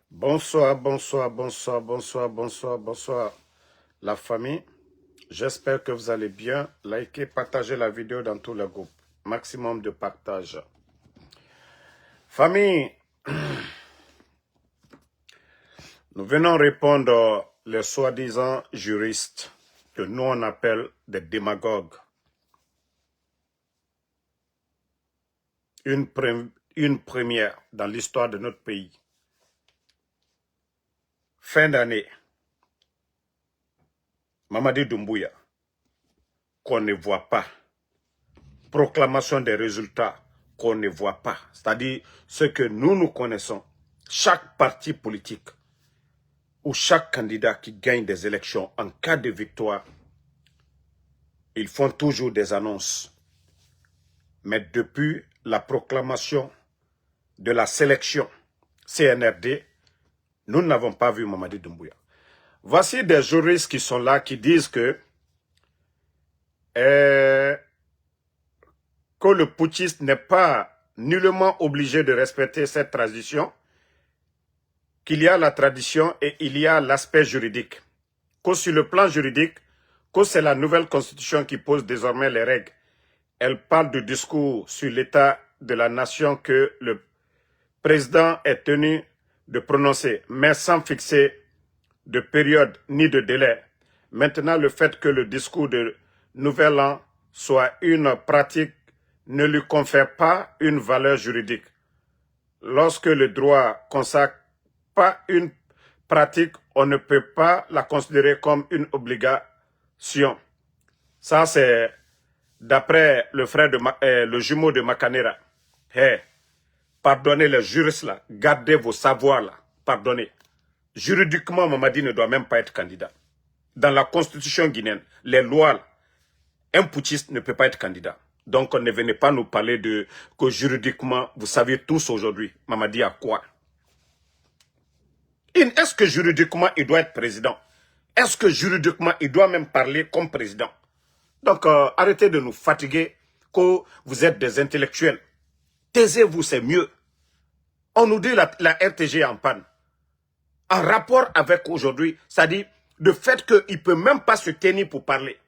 Bonsoir, bonsoir, bonsoir, bonsoir, bonsoir, bonsoir, la famille. J'espère que vous allez bien. Likez, partagez la vidéo dans tous les groupes. Maximum de partage. Famille, nous venons répondre les soi-disant juristes que nous on appelle des démagogues. Une première dans l'histoire de notre pays. Fin d'année, Mamadi Doumbouya, qu'on ne voit pas. Proclamation des résultats qu'on ne voit pas. C'est-à-dire ce que nous connaissons. Chaque parti politique ou chaque candidat qui gagne des élections en cas de victoire, ils font toujours des annonces. Mais depuis la proclamation de la sélection CNRD, nous n'avons pas vu Mamadi Doumbouya. Voici des juristes qui sont là, qui disent que le putschiste n'est pas nullement obligé de respecter cette tradition, qu'il y a la tradition et il y a l'aspect juridique. Que sur le plan juridique, que c'est la nouvelle constitution qui pose désormais les règles. Elle parle du discours sur l'état de la nation que le président est tenu de prononcer, mais sans fixer de période ni de délai. Maintenant, le fait que le discours de Nouvel An soit une pratique ne lui confère pas une valeur juridique. Lorsque le droit consacre pas une pratique, on ne peut pas la considérer comme une obligation. Ça, c'est d'après le frère de le jumeau de Makanera. Hey, pardonnez les juristes là, gardez vos savoirs là, pardonnez. Juridiquement, Mamadi ne doit même pas être candidat. Dans la constitution guinéenne, les lois là, un putschiste ne peut pas être candidat. Donc, ne venez pas nous parler de que juridiquement, vous savez tous aujourd'hui, Mamadi a quoi? Est-ce que juridiquement, il doit être président? Est-ce que juridiquement, il doit même parler comme président? Donc, arrêtez de nous fatiguer que vous êtes des intellectuels. Taisez-vous, c'est mieux. On nous dit la RTG est en panne. En rapport avec aujourd'hui, c'est-à-dire le fait qu'il ne peut même pas se tenir pour parler.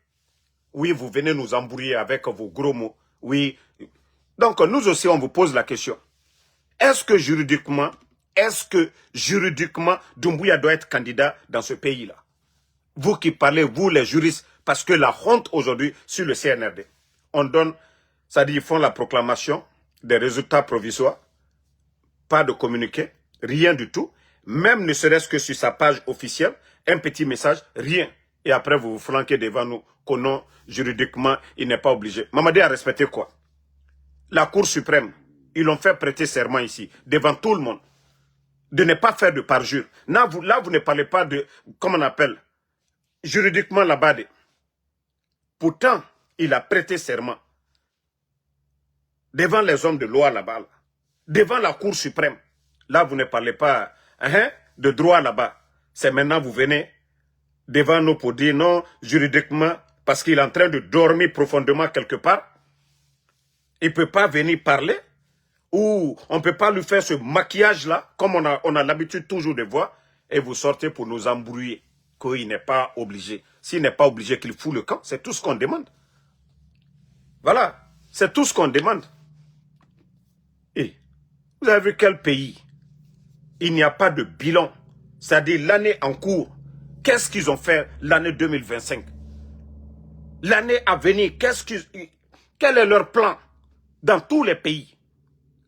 Oui, vous venez nous embrouiller avec vos gros mots. Oui. Donc, nous aussi, on vous pose la question. Est-ce que juridiquement, Doumbouya doit être candidat dans ce pays-là? Vous qui parlez, vous les juristes, parce que la honte aujourd'hui sur le CNRD. On donne, c'est-à-dire ils font la proclamation des résultats provisoires, pas de communiqué, rien du tout, même ne serait-ce que sur sa page officielle, un petit message, rien. Et après vous vous flanquez devant nous, que non, juridiquement, il n'est pas obligé. Mamadi a respecté quoi? La Cour suprême, ils l'ont fait prêter serment ici, devant tout le monde, de ne pas faire de parjure. Là, vous ne parlez pas de, comment on appelle, juridiquement là-bas. Pourtant, il a prêté serment devant les hommes de loi là-bas, devant la Cour suprême. Là, vous ne parlez pas de droit là-bas. C'est maintenant vous venez devant nous pour dire non, juridiquement, parce qu'il est en train de dormir profondément quelque part. Il ne peut pas venir parler, ou on ne peut pas lui faire ce maquillage-là, comme on a l'habitude toujours de voir, et vous sortez pour nous embrouiller, qu'il n'est pas obligé. S'il n'est pas obligé qu'il fout le camp, c'est tout ce qu'on demande. Voilà, c'est tout ce qu'on demande. Et vous avez vu quel pays? Il n'y a pas de bilan. C'est-à-dire l'année en cours. Qu'est-ce qu'ils ont fait l'année 2025? L'année à venir, quel est leur plan dans tous les pays?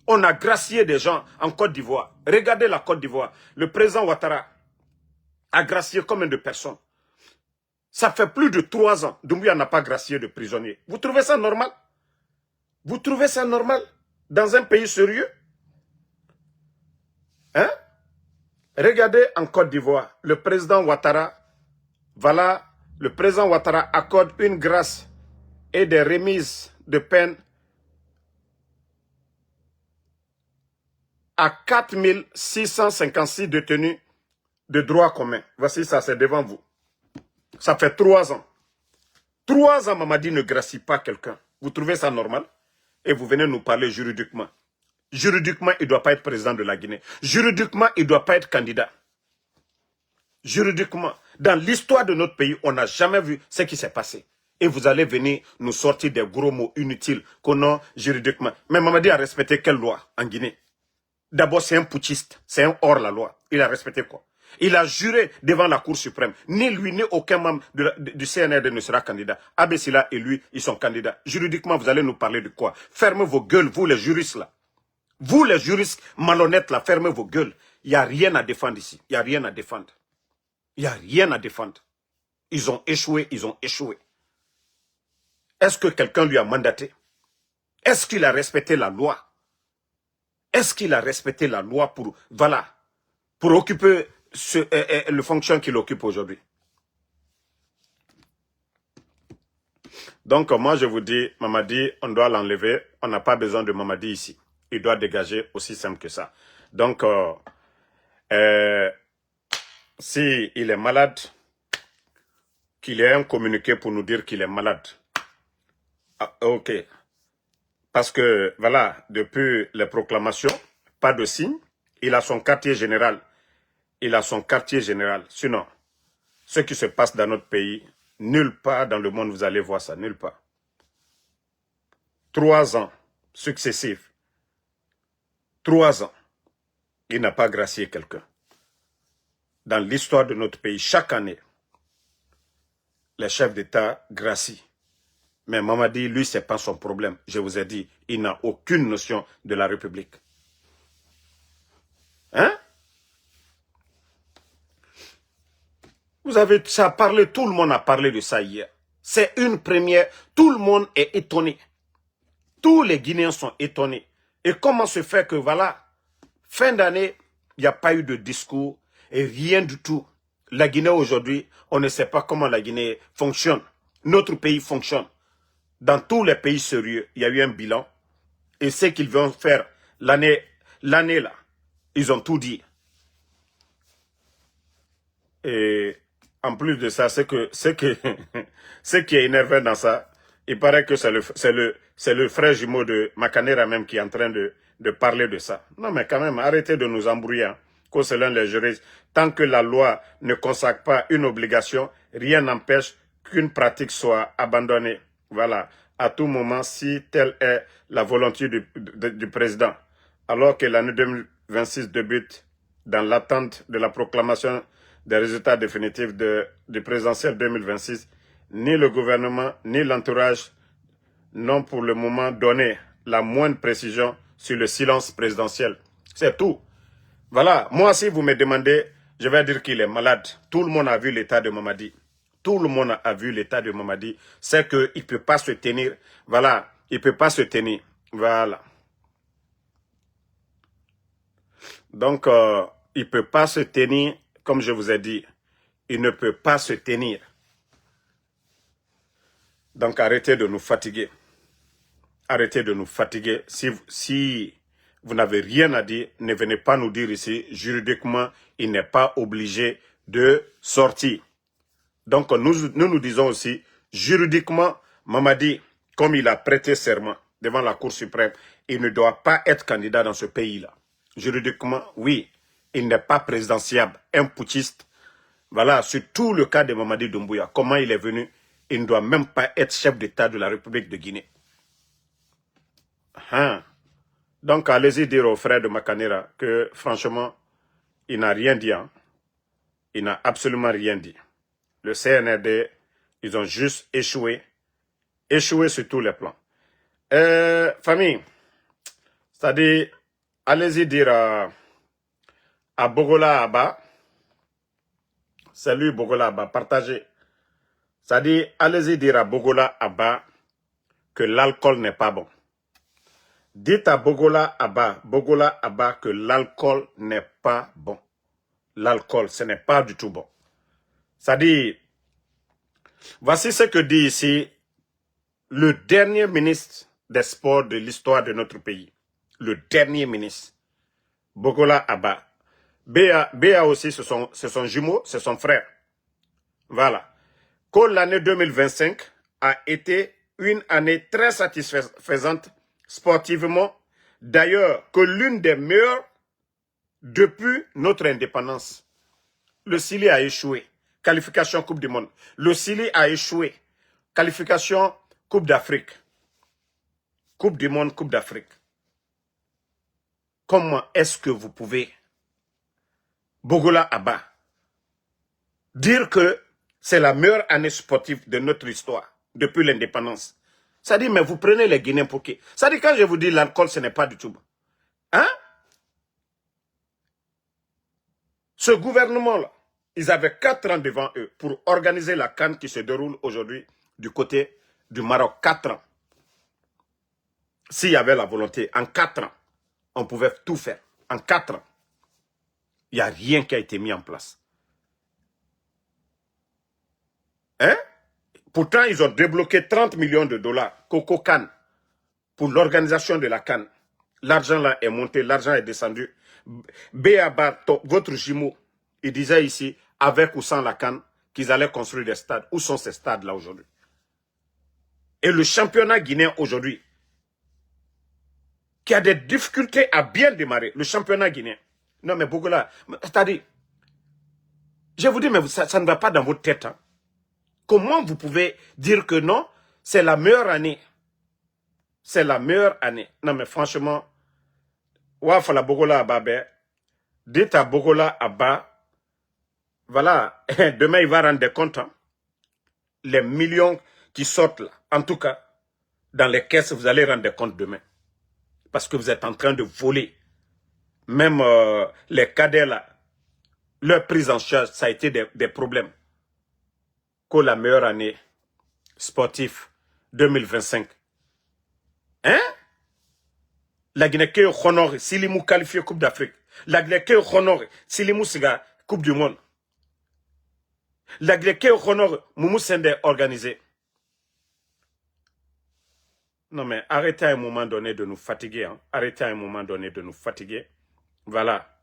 On a gracié des gens en Côte d'Ivoire. Regardez la Côte d'Ivoire. Le président Ouattara a gracié combien de personnes? Ça fait plus de 3 ans. Doumbouya n'a pas gracié de prisonniers. Vous trouvez ça normal? Vous trouvez ça normal dans un pays sérieux? Hein? Regardez en Côte d'Ivoire, le président Ouattara, voilà, le président Ouattara accorde une grâce et des remises de peine à 4656 détenus de droit commun. Voici ça, c'est devant vous. Ça fait 3 ans. 3 ans, Mamadi ne gracie pas quelqu'un. Vous trouvez ça normal? Et vous venez nous parler juridiquement. Juridiquement, il ne doit pas être président de la Guinée. Juridiquement, il ne doit pas être candidat. Juridiquement, dans l'histoire de notre pays, on n'a jamais vu ce qui s'est passé. Et vous allez venir nous sortir des gros mots inutiles qu'on a juridiquement. Mais Mamadi a respecté quelle loi en Guinée? D'abord, c'est un putschiste, c'est un hors-la-loi. Il a respecté quoi? Il a juré devant la Cour suprême. Ni lui, ni aucun membre du CNRD ne sera candidat. Abessila et lui, ils sont candidats. Juridiquement, vous allez nous parler de quoi? Fermez vos gueules, vous les juristes là. Vous les juristes malhonnêtes là, fermez vos gueules. Il n'y a rien à défendre ici. Il n'y a rien à défendre. Il n'y a rien à défendre. Ils ont échoué, ils ont échoué. Est-ce que quelqu'un lui a mandaté? Est-ce qu'il a respecté la loi? Est-ce qu'il a respecté la loi pour, voilà, pour occuper le fonction qu'il occupe aujourd'hui? Donc, moi, je vous dis, Mamadi, on doit l'enlever. On n'a pas besoin de Mamadi ici. Il doit dégager, aussi simple que ça. Donc, si il est malade, qu'il ait un communiqué pour nous dire qu'il est malade. Ah, ok. Parce que, voilà, depuis les proclamations, pas de signe. Il a son quartier général. Il a son quartier général. Sinon, ce qui se passe dans notre pays, nulle part dans le monde vous allez voir ça, nulle part. 3 ans successifs. 3 ans. Il n'a pas gracié quelqu'un. Dans l'histoire de notre pays, chaque année, les chefs d'État gracient. Mais Mamadi, lui, ce n'est pas son problème. Je vous ai dit, il n'a aucune notion de la République. Hein? Vous avez ça parlé, tout le monde a parlé de ça hier. C'est une première. Tout le monde est étonné. Tous les Guinéens sont étonnés. Et comment se fait que, voilà, fin d'année, il n'y a pas eu de discours et rien du tout. La Guinée aujourd'hui, on ne sait pas comment la Guinée fonctionne. Notre pays fonctionne. Dans tous les pays sérieux, il y a eu un bilan. Et ce qu'ils vont faire l'année là, ils ont tout dit. Et en plus de ça, ce qui est énervant dans ça, il paraît que c'est le frère jumeau de Makanera même qui est en train de parler de ça. Non mais quand même, arrêtez de nous embrouiller. Hein. Que selon les juristes, tant que la loi ne consacre pas une obligation, rien n'empêche qu'une pratique soit abandonnée. Voilà, à tout moment, si telle est la volonté du président, alors que l'année 2026 débute dans l'attente de la proclamation des résultats définitifs du présidentiel 2026, ni le gouvernement, ni l'entourage n'ont pour le moment donné la moindre précision sur le silence présidentiel. C'est tout. Voilà, moi si vous me demandez, je vais dire qu'il est malade. Tout le monde a vu l'état de Mamadi. Tout le monde a vu l'état de Mamadi. C'est qu'il ne peut pas se tenir. Voilà, il ne peut pas se tenir. Voilà. Donc, il ne peut pas se tenir, comme je vous ai dit. Il ne peut pas se tenir. Donc, arrêtez de nous fatiguer. Arrêtez de nous fatiguer. Si vous n'avez rien à dire, ne venez pas nous dire ici, juridiquement, il n'est pas obligé de sortir. Donc, nous disons aussi, juridiquement, Mamadi, comme il a prêté serment devant la Cour suprême, il ne doit pas être candidat dans ce pays-là. Juridiquement, oui, il n'est pas présidentiable, un putschiste. Voilà, sur tout le cas de Mamadi Doumbouya, comment il est venu, il ne doit même pas être chef d'État de la République de Guinée. Hein? Donc, allez-y dire au frère de Makanera que, franchement, il n'a rien dit. Hein? Il n'a absolument rien dit. Le CNRD, ils ont juste échoué. Échoué sur tous les plans. Famille, c'est-à-dire, allez-y dire à Bogola Abba, salut Bogola Abba, partagez. C'est-à-dire, allez-y dire à Bogola Abba que l'alcool n'est pas bon. Dites à Bogola Abba que l'alcool n'est pas bon. L'alcool, ce n'est pas du tout bon. C'est-à-dire, voici ce que dit ici le dernier ministre des Sports de l'histoire de notre pays. Le dernier ministre, Bogola Abba. Béa aussi, c'est son jumeau, c'est son frère. Voilà. Que l'année 2025 a été une année très satisfaisante sportivement, d'ailleurs que l'une des meilleures depuis notre indépendance. Le Chili a échoué. Qualification Coupe du Monde. Le Chili a échoué. Qualification Coupe d'Afrique. Coupe du Monde, Coupe d'Afrique. Comment est-ce que vous pouvez, Bogola Abba, dire que c'est la meilleure année sportive de notre histoire depuis l'indépendance? Ça dit, mais vous prenez les Guinéens pour qui? Ça dit, quand je vous dis l'alcool, ce n'est pas du tout bon. Hein? Ce gouvernement-là, ils avaient 4 ans devant eux pour organiser la CAN qui se déroule aujourd'hui du côté du Maroc. 4 ans. S'il y avait la volonté, en 4 ans, on pouvait tout faire. En 4 ans, il n'y a rien qui a été mis en place. Hein? Pourtant, ils ont débloqué 30 millions de dollars, Coco Can, pour l'organisation de la CAN. L'argent là est monté, l'argent est descendu. Béaba, votre jumeau, il disait ici, avec ou sans la CAN, qu'ils allaient construire des stades. Où sont ces stades là aujourd'hui? Et le championnat guinéen aujourd'hui, qui a des difficultés à bien démarrer, le championnat guinéen. Non mais Bogola, c'est-à-dire, je vous dis, mais ça ne va pas dans votre tête. Hein. Comment vous pouvez dire que non, c'est la meilleure année? C'est la meilleure année. Non mais franchement, Wafala Bogola Abba, dites à Bogola Abba, voilà, demain il va rendre compte, hein, les millions qui sortent là, en tout cas, dans les caisses, vous allez rendre compte demain. Parce que vous êtes en train de voler. Même les cadets là, leur prise en charge, ça a été des problèmes. Que la meilleure année sportive 2025. Hein? La Guinée qui honore Silimou qualifié Coupe d'Afrique. La Guinée qui honore Silimou Siga Coupe du Monde. La Guinée qui honore Moumou Sende organisé. Non mais arrêtez à un moment donné de nous fatiguer. Hein. Arrêtez à un moment donné de nous fatiguer. Voilà.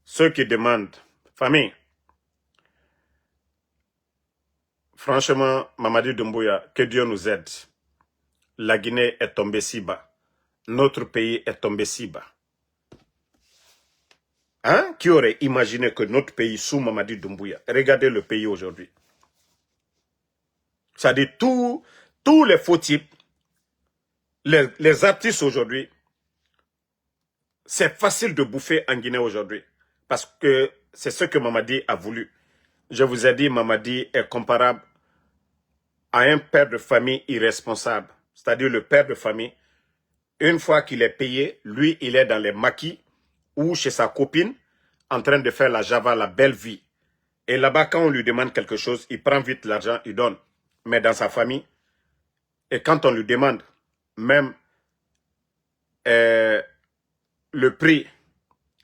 Ceux qui demandent, famille, franchement, Mamadi Doumbouya, que Dieu nous aide. La Guinée est tombée si bas. Notre pays est tombé si bas. Hein? Qui aurait imaginé que notre pays, sous Mamadi Doumbouya, regardez le pays aujourd'hui. C'est-à-dire tous les faux types, les artistes aujourd'hui, c'est facile de bouffer en Guinée aujourd'hui. Parce que c'est ce que Mamadi a voulu. Je vous ai dit, Mamadi est comparable à un père de famille irresponsable. C'est-à-dire le père de famille, une fois qu'il est payé, lui, il est dans les maquis ou chez sa copine, en train de faire la java, la belle vie. Et là-bas, quand on lui demande quelque chose, il prend vite l'argent, il donne. Mais dans sa famille, et quand on lui demande même le prix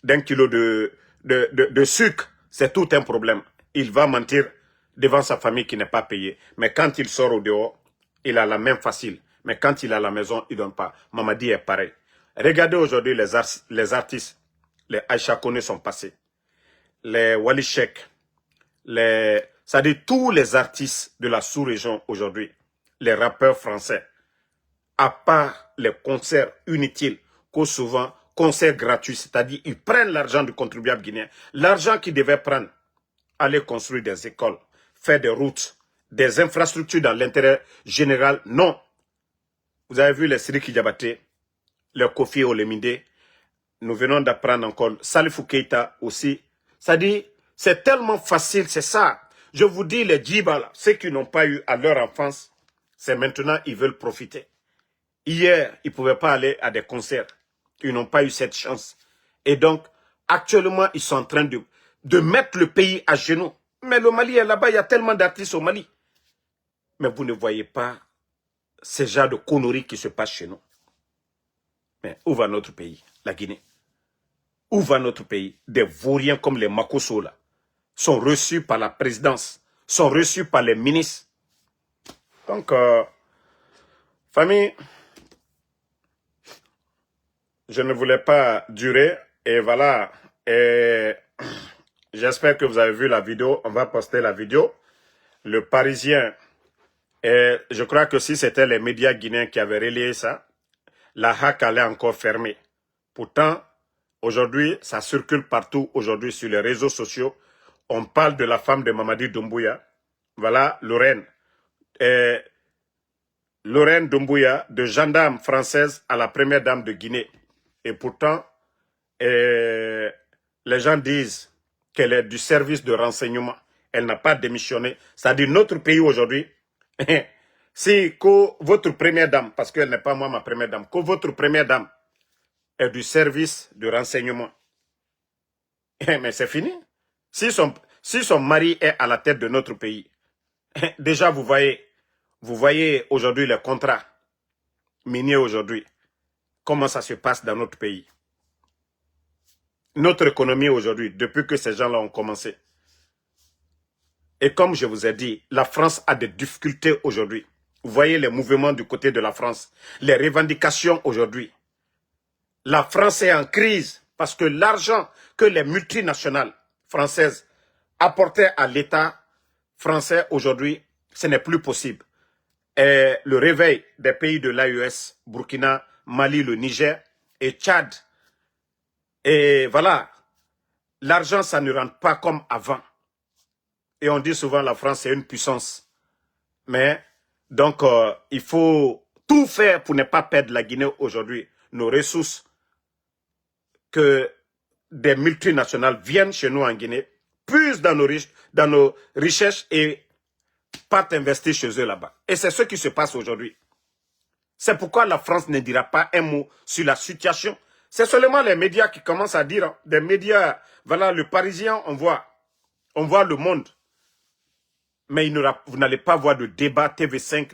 d'un kilo de sucre, c'est tout un problème. Il va mentir devant sa famille qui n'est pas payée. Mais quand il sort au dehors, il a la main facile. Mais quand il est à la maison, il ne donne pas. Mamadi est pareil. Regardez aujourd'hui les artistes. Les Aïcha Kone sont passés. Les Wali Sheikh. C'est-à-dire tous les artistes de la sous-région aujourd'hui. Les rappeurs français. À part les concerts inutiles, que souvent, concerts gratuits. C'est-à-dire ils prennent l'argent du contribuable guinéen. L'argent qu'ils devaient prendre, aller construire des écoles, faire des routes, des infrastructures dans l'intérêt général. Non. Vous avez vu les Sidiki Diabaté, les Kofi Olemide. Nous venons d'apprendre encore Salifou Keita aussi. Ça dit, c'est tellement facile, c'est ça. Je vous dis, les Djibala, ceux qui n'ont pas eu à leur enfance, c'est maintenant, ils veulent profiter. Hier, ils ne pouvaient pas aller à des concerts. Ils n'ont pas eu cette chance. Et donc, actuellement, ils sont en train de mettre le pays à genoux. Mais le Mali est là-bas, il y a tellement d'artistes au Mali. Mais vous ne voyez pas ce genre de conneries qui se passent chez nous. Mais où va notre pays, la Guinée? Où va notre pays? Des vauriens comme les Makosso là sont reçus par la présidence, sont reçus par les ministres. Donc, famille, je ne voulais pas durer. Et voilà. Et j'espère que vous avez vu la vidéo. On va poster la vidéo. Le Parisien Et je crois que si c'était les médias guinéens qui avaient relayé ça, la hack allait encore fermer. Pourtant, aujourd'hui, ça circule partout aujourd'hui sur les réseaux sociaux. On parle de la femme de Mamadi Doumbouya. Voilà, Lorraine. Et Lorraine Doumbouya, de gendarme française à la première dame de Guinée. Et pourtant, les gens disent qu'elle est du service de renseignement. Elle n'a pas démissionné. C'est-à-dire notre pays aujourd'hui, si que votre première dame, parce qu'elle n'est pas moi ma première dame, que votre première dame est du service de renseignement, mais c'est fini. Si son mari est à la tête de notre pays, déjà vous voyez aujourd'hui les contrats miniers aujourd'hui, comment ça se passe dans notre pays. Notre économie aujourd'hui, depuis que ces gens-là ont commencé. Et comme je vous ai dit, la France a des difficultés aujourd'hui. Vous voyez les mouvements du côté de la France, les revendications aujourd'hui. La France est en crise parce que l'argent que les multinationales françaises apportaient à l'État français aujourd'hui, ce n'est plus possible. Et le réveil des pays de l'AES, Burkina, Mali, le Niger et Tchad. Et voilà, l'argent, ça ne rentre pas comme avant. Et on dit souvent la France est une puissance. Mais, donc, il faut tout faire pour ne pas perdre la Guinée aujourd'hui. Nos ressources, que des multinationales viennent chez nous en Guinée, puisent dans nos richesses et partent investir chez eux là-bas. Et c'est ce qui se passe aujourd'hui. C'est pourquoi la France ne dira pas un mot sur la situation. C'est seulement les médias qui commencent à dire, hein, des médias, voilà, le Parisien, on voit Le Monde. Mais vous n'allez pas voir de débat TV5,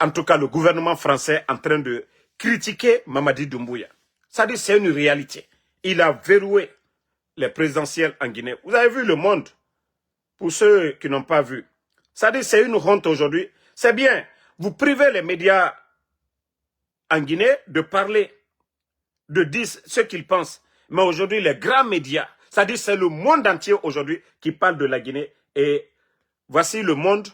en tout cas le gouvernement français en train de critiquer Mamadi Doumbouya. Ça dit, c'est une réalité. Il a verrouillé les présidentielles en Guinée. Vous avez vu Le Monde, pour ceux qui n'ont pas vu. Ça dit, c'est une honte aujourd'hui. C'est bien, vous privez les médias en Guinée de parler, de dire ce qu'ils pensent. Mais aujourd'hui, les grands médias, ça dit, c'est le monde entier aujourd'hui qui parle de la Guinée. Et voici Le Monde,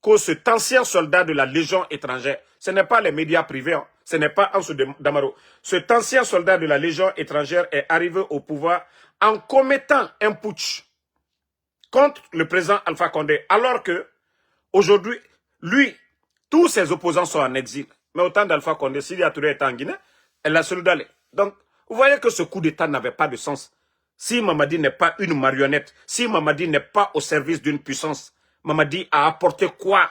que cet ancien soldat de la Légion étrangère, ce n'est pas les médias privés, hein, ce n'est pas Ansou Damaro. Cet ancien soldat de la Légion étrangère est arrivé au pouvoir en commettant un putsch contre le président Alpha Condé, alors que aujourd'hui, lui, tous ses opposants sont en exil. Mais au temps d'Alpha Condé, Sidi Touré était en Guinée, elle a seul d'aller. Donc, vous voyez que ce coup d'État n'avait pas de sens. Si Mamadi n'est pas une marionnette, si Mamadi n'est pas au service d'une puissance, Mamadi a apporté quoi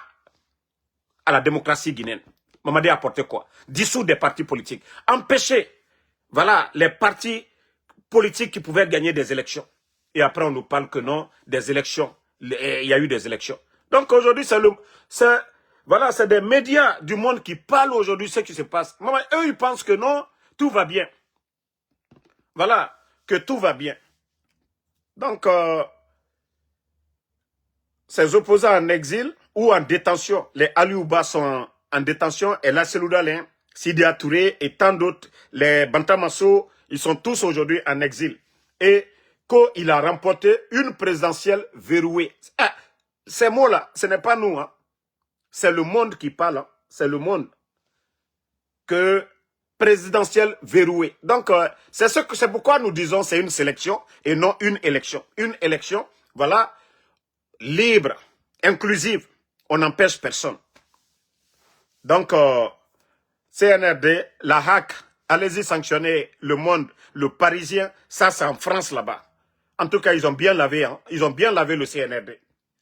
à la démocratie guinéenne? Mamadi a apporté quoi? Dissoudre des partis politiques. Empêcher, voilà, les partis politiques qui pouvaient gagner des élections. Et après, on nous parle que non, des élections. Il y a eu des élections. Donc aujourd'hui, c'est des médias du monde qui parlent aujourd'hui ce qui se passe. Eux, ils pensent que non, tout va bien. Voilà, que tout va bien. Donc, ces opposants en exil ou en détention, les Aliouba sont en détention, et la Seloudalin, Sidia Touré et tant d'autres, les Bantamasso, ils sont tous aujourd'hui en exil. Et qu'il a remporté une présidentielle verrouillée. Ces mots-là, ce n'est pas nous, hein. C'est Le Monde qui parle, hein. C'est Le Monde. Que présidentielle verrouillée. Donc, c'est pourquoi nous disons c'est une sélection et non une élection. Une élection, voilà, libre, inclusive, on n'empêche personne. Donc, CNRD, la hack, allez-y sanctionner Le Monde, le Parisien, ça c'est en France là-bas. En tout cas, ils ont bien lavé, hein, ils ont bien lavé le CNRD.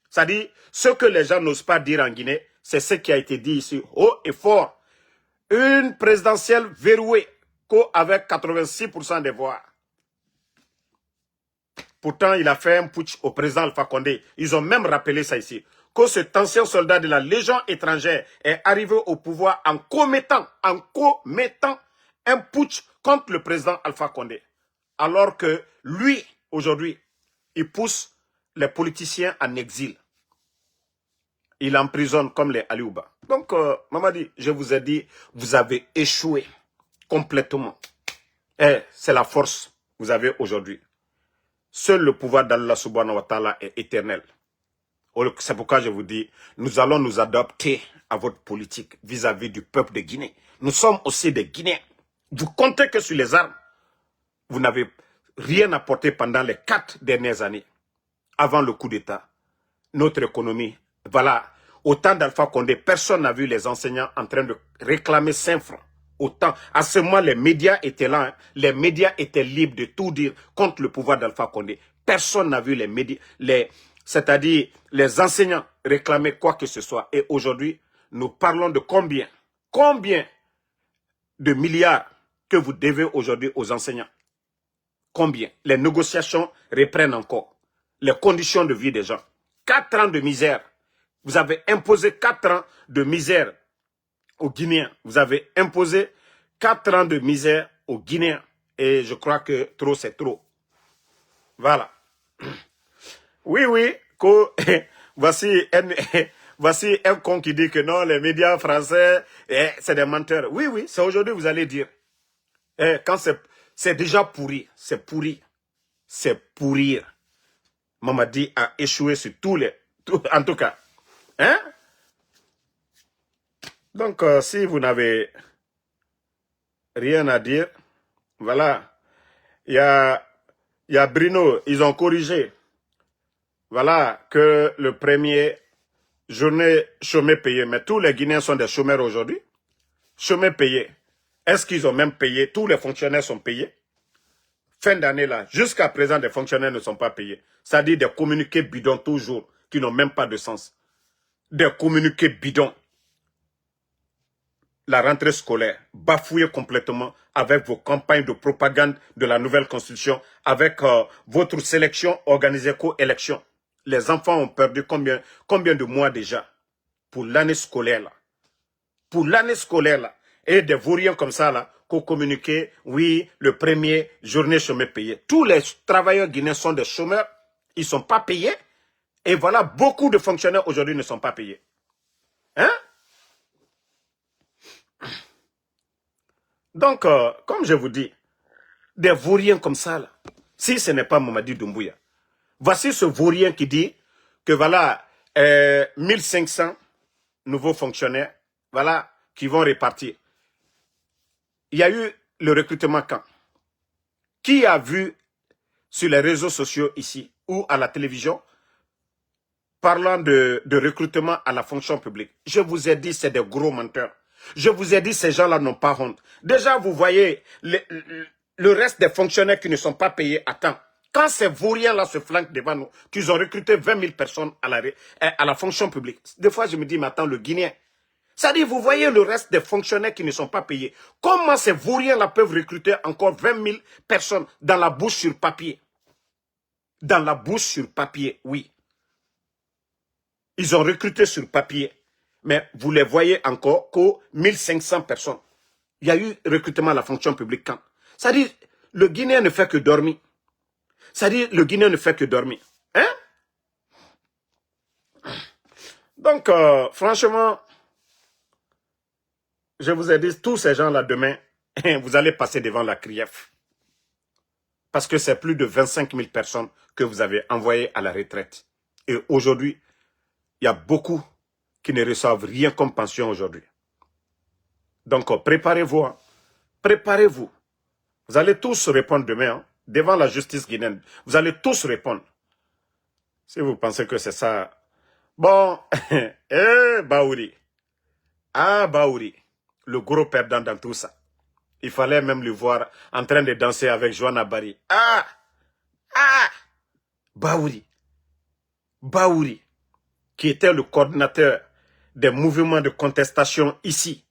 Ça dit, ce que les gens n'osent pas dire en Guinée, c'est ce qui a été dit ici, haut et fort. Une présidentielle verrouillée, avec 86% des voix. Pourtant, il a fait un putsch au président Alpha Condé. Ils ont même rappelé ça ici. Que cet ancien soldat de la Légion étrangère est arrivé au pouvoir en commettant un putsch contre le président Alpha Condé. Alors que lui, aujourd'hui, il pousse les politiciens en exil. Il emprisonne comme les Aliouba. Donc, Mamadi, je vous ai dit, vous avez échoué complètement. Et c'est la force que vous avez aujourd'hui. Seul le pouvoir d'Allah subhanahu wa ta'ala est éternel. C'est pourquoi je vous dis, nous allons nous adapter à votre politique vis-à-vis du peuple de Guinée. Nous sommes aussi des Guinéens. Vous comptez que sur les armes, vous n'avez rien apporté pendant les 4 dernières années, avant le coup d'État. Notre économie, voilà, au temps d'Alpha Condé, personne n'a vu les enseignants en train de réclamer 5 francs. Autant, à ce moment, les médias étaient là, hein. Les médias étaient libres de tout dire contre le pouvoir d'Alpha Condé. Personne n'a vu les médias, c'est-à-dire les enseignants réclamer quoi que ce soit. Et aujourd'hui, nous parlons de combien de milliards que vous devez aujourd'hui aux enseignants. Combien? Les négociations reprennent encore. Les conditions de vie des gens. 4 ans de misère. Vous avez imposé 4 ans de misère aux Guinéens. Vous avez imposé 4 ans de misère aux Guinéens. Et je crois que trop, c'est trop. Voilà. Oui, voici un con qui dit que non, les médias français, c'est des menteurs. Oui, c'est aujourd'hui vous allez dire. Quand c'est déjà pourri, c'est pourri. C'est pourrir. Mamadi a échoué sur en tout cas. Hein? Donc, si vous n'avez rien à dire, voilà. Il y a Bruno, ils ont corrigé. Voilà, que le premier journée chômé payé. Mais tous les Guinéens sont des chômeurs aujourd'hui. Chômé payé. Est-ce qu'ils ont même payé? Tous les fonctionnaires sont payés. Fin d'année là, jusqu'à présent, des fonctionnaires ne sont pas payés. C'est-à-dire des communiqués bidons toujours, qui n'ont même pas de sens. Des communiqués bidons. La rentrée scolaire, bafouillée complètement avec vos campagnes de propagande de la nouvelle constitution, avec votre sélection organisée co-élection. Les enfants ont perdu combien de mois déjà pour l'année scolaire là. Pour l'année scolaire là. Et des vauriens comme ça là, qu'on communiquait, oui, le premier journée chômé payé. Tous les travailleurs guinéens sont des chômeurs, ils ne sont pas payés. Et voilà, beaucoup de fonctionnaires aujourd'hui ne sont pas payés. Hein? Donc, comme je vous dis, des vauriens comme ça, là, si ce n'est pas Mamadi Doumbouya, voici ce vaurien qui dit que voilà, 1500 nouveaux fonctionnaires, voilà, qui vont répartir. Il y a eu le recrutement quand? Qui a vu sur les réseaux sociaux ici ou à la télévision parlant de recrutement à la fonction publique? Je vous ai dit, c'est des gros menteurs. Je vous ai dit, ces gens-là n'ont pas honte. Déjà, vous voyez le reste des fonctionnaires qui ne sont pas payés à temps. Quand ces vauriens-là se flanquent devant nous, qu'ils ont recruté 20 000 personnes à la fonction publique, des fois, je me dis, mais attends, le Guinéen. C'est-à-dire, vous voyez le reste des fonctionnaires qui ne sont pas payés. Comment ces vauriens-là peuvent recruter encore 20 000 personnes dans la bouche sur papier? Dans la bouche sur papier, oui. Ils ont recruté sur papier. Mais vous les voyez encore qu'aux 1500 personnes. Il y a eu recrutement à la fonction publique quand? C'est-à-dire, le Guinéen ne fait que dormir. C'est-à-dire, le Guinéen ne fait que dormir. Hein? Donc, franchement, je vous ai dit, tous ces gens-là, demain, vous allez passer devant la CRIEF. Parce que c'est plus de 25 000 personnes que vous avez envoyées à la retraite. Et aujourd'hui, il y a beaucoup qui ne reçoivent rien comme pension aujourd'hui. Donc, préparez-vous. Hein. Préparez-vous. Vous allez tous répondre demain, hein, devant la justice guinéenne. Vous allez tous répondre. Si vous pensez que c'est ça. Bon, Baouri. Ah, Baouri. Le gros perdant dans tout ça. Il fallait même le voir en train de danser avec Joanna Bari. Baouri. Baouri, qui était le coordinateur des mouvements de contestation ici,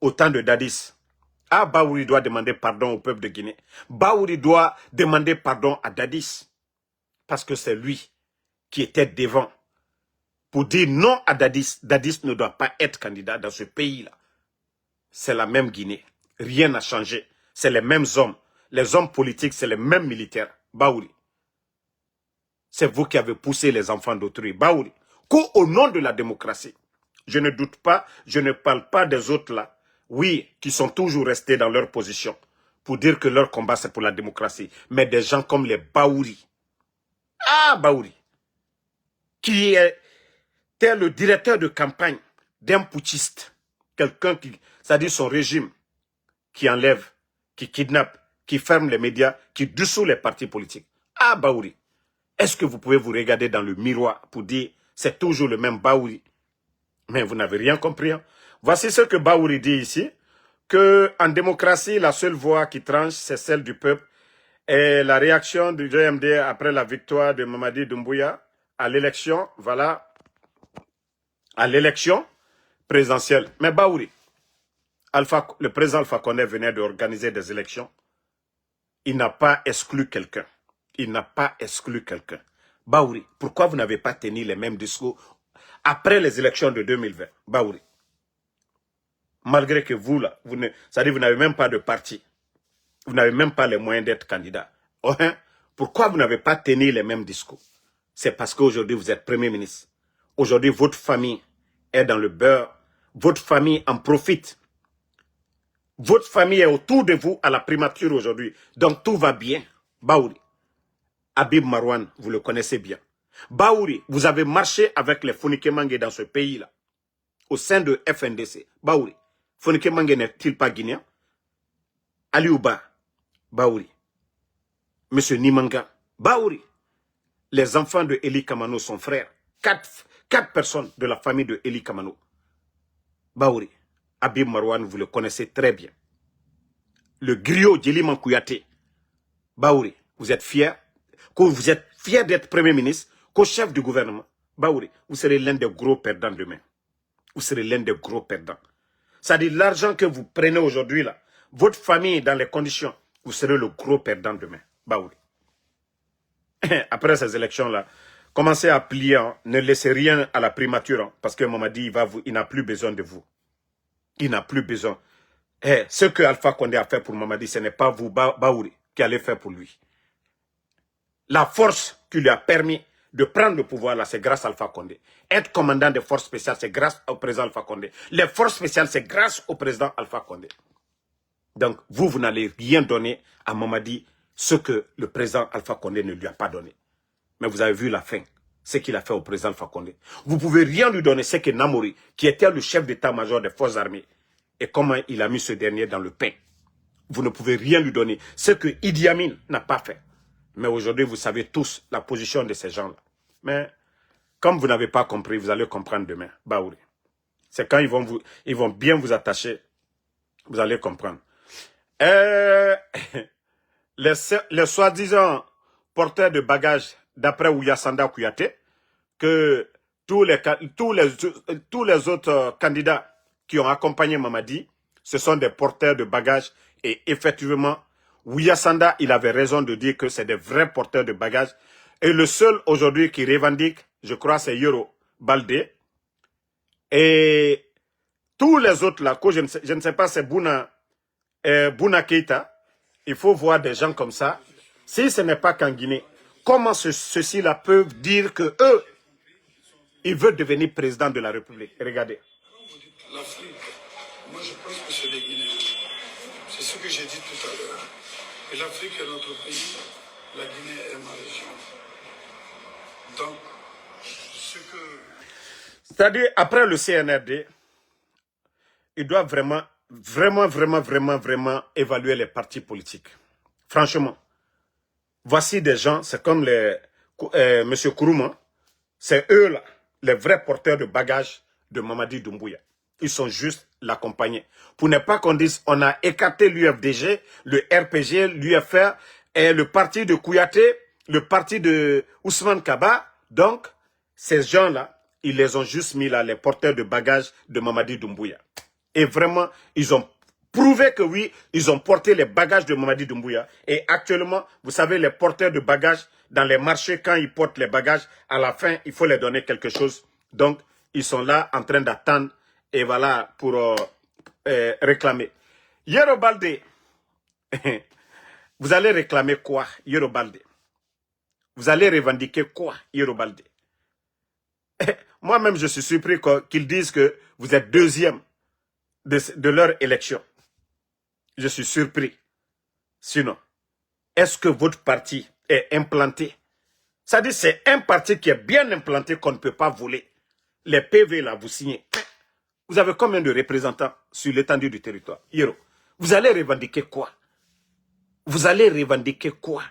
au temps de Dadis. Baouri doit demander pardon au peuple de Guinée. Baouri doit demander pardon à Dadis. Parce que c'est lui qui était devant pour dire non à Dadis. Dadis ne doit pas être candidat dans ce pays-là. C'est la même Guinée. Rien n'a changé. C'est les mêmes hommes. Les hommes politiques, c'est les mêmes militaires. Baouri. C'est vous qui avez poussé les enfants d'autrui. Baouri. Qu'au nom de la démocratie. Je ne doute pas, je ne parle pas des autres là. Oui, qui sont toujours restés dans leur position. Pour dire que leur combat c'est pour la démocratie. Mais des gens comme les Baouri. Baouri. Qui tel le directeur de campagne d'un putschiste, quelqu'un qui, c'est-à-dire son régime, qui enlève, qui kidnappe, qui ferme les médias, qui dissout les partis politiques. Ah, Baouri, est-ce que vous pouvez vous regarder dans le miroir pour dire c'est toujours le même Baouri? Mais vous n'avez rien compris. Hein? Voici ce que Baouri dit ici, que en démocratie, la seule voix qui tranche, c'est celle du peuple. Et la réaction du GMD après la victoire de Mamadi Doumbouya à l'élection, voilà, à l'élection présidentielle. Mais Baouri, le président Alpha Condé venait d'organiser des élections. Il n'a pas exclu quelqu'un. Il n'a pas exclu quelqu'un. Baouri, pourquoi vous n'avez pas tenu les mêmes discours après les élections de 2020? Baouri. Malgré que vous, là, c'est-à-dire vous n'avez même pas de parti. Vous n'avez même pas les moyens d'être candidat. Oh, hein? Pourquoi vous n'avez pas tenu les mêmes discours? C'est parce qu'aujourd'hui, vous êtes Premier ministre. Aujourd'hui, votre famille est dans le beurre. Votre famille en profite. Votre famille est autour de vous à la primature aujourd'hui. Donc, tout va bien. Baouri. Habib Marouane, vous le connaissez bien. Baouri, vous avez marché avec les Fonike Mangue dans ce pays-là. Au sein de FNDC. Baouri. Fonike Mangue n'est-il pas guinéen? Aliouba. Baouri. Monsieur Nimanga. Baouri. Les enfants de Eli Kamano sont frères. Quatre personnes de la famille de Eli Kamano. Baouri. Habib Marouane, vous le connaissez très bien. Le griot Djeliman Kouyaté. Baouri, vous êtes fier d'être Premier ministre, qu'au chef du gouvernement. Baouri, vous serez l'un des gros perdants demain. Vous serez l'un des gros perdants. C'est-à-dire l'argent que vous prenez aujourd'hui, là, votre famille dans les conditions, vous serez le gros perdant demain. Baouri. Après ces élections-là, commencez à plier, hein, ne laissez rien à la primature, hein, parce que Mamadi, il n'a plus besoin de vous. Il n'a plus besoin. Ce que Alpha Condé a fait pour Mamadi, ce n'est pas vous, Baouri, qui allez faire pour lui. La force qui lui a permis de prendre le pouvoir, là, c'est grâce à Alpha Condé. Être commandant des forces spéciales, c'est grâce au président Alpha Condé. Les forces spéciales, c'est grâce au président Alpha Condé. Donc, vous n'allez rien donner à Mamadi, ce que le président Alpha Condé ne lui a pas donné. Mais vous avez vu la fin, ce qu'il a fait au président Alpha Condé. Vous ne pouvez rien lui donner, c'est que Namori, qui était le chef d'état-major des forces armées, et comment il a mis ce dernier dans le pain. Vous ne pouvez rien lui donner, ce que Idi Amin n'a pas fait. Mais aujourd'hui, vous savez tous la position de ces gens-là. Mais comme vous n'avez pas compris, vous allez comprendre demain. Baouri. C'est quand ils vont bien vous attacher, vous allez comprendre. Les soi-disant porteurs de bagages, d'après Ouyasanda Kouyaté, que tous les autres candidats qui ont accompagné Mamadi, ce sont des porteurs de bagages. Et effectivement, Ouyasanda, il avait raison de dire que c'est des vrais porteurs de bagages. Et le seul aujourd'hui qui revendique, je crois, c'est Yoro Baldé. Et tous les autres là, que je ne sais pas, c'est Bouna Keita. Il faut voir des gens comme ça. Si ce n'est pas qu'en Guinée, comment ceux-ci-là peuvent dire que eux, ils veulent devenir président de la République? Regardez. L'Afrique, moi je pense que c'est les Guinéens. C'est ce que j'ai dit tout à l'heure. Et l'Afrique est notre pays, la Guinée est ma région. Donc, ce que... C'est-à-dire, après le CNRD, il doit vraiment évaluer les partis politiques. Franchement, voici des gens, c'est comme M. Kourouma, c'est eux là, les vrais porteurs de bagages de Mamadi Doumbouya. Ils sont juste l'accompagner. Pour ne pas qu'on dise, on a écarté l'UFDG, le RPG, l'UFR, et le parti de Kouyaté, le parti de Ousmane Kaba. Donc, ces gens-là, ils les ont juste mis là, les porteurs de bagages de Mamadi Doumbouya. Et vraiment, ils ont prouvé que oui, ils ont porté les bagages de Mamadi Doumbouya. Et actuellement, vous savez, les porteurs de bagages, dans les marchés, quand ils portent les bagages, à la fin, il faut leur donner quelque chose. Donc, ils sont là en train d'attendre, et voilà, pour réclamer. Yoro Baldé, vous allez réclamer quoi, Yoro Baldé? Vous allez revendiquer quoi, Yoro Baldé? Moi-même, je suis surpris qu'ils disent que vous êtes deuxième de leur élection. Je suis surpris. Sinon, est-ce que votre parti est implanté? Ça dit, c'est un parti qui est bien implanté qu'on ne peut pas voler. Les PV, là, vous signez. Vous avez combien de représentants sur l'étendue du territoire? Hiro, vous allez revendiquer quoi? Vous allez revendiquer quoi?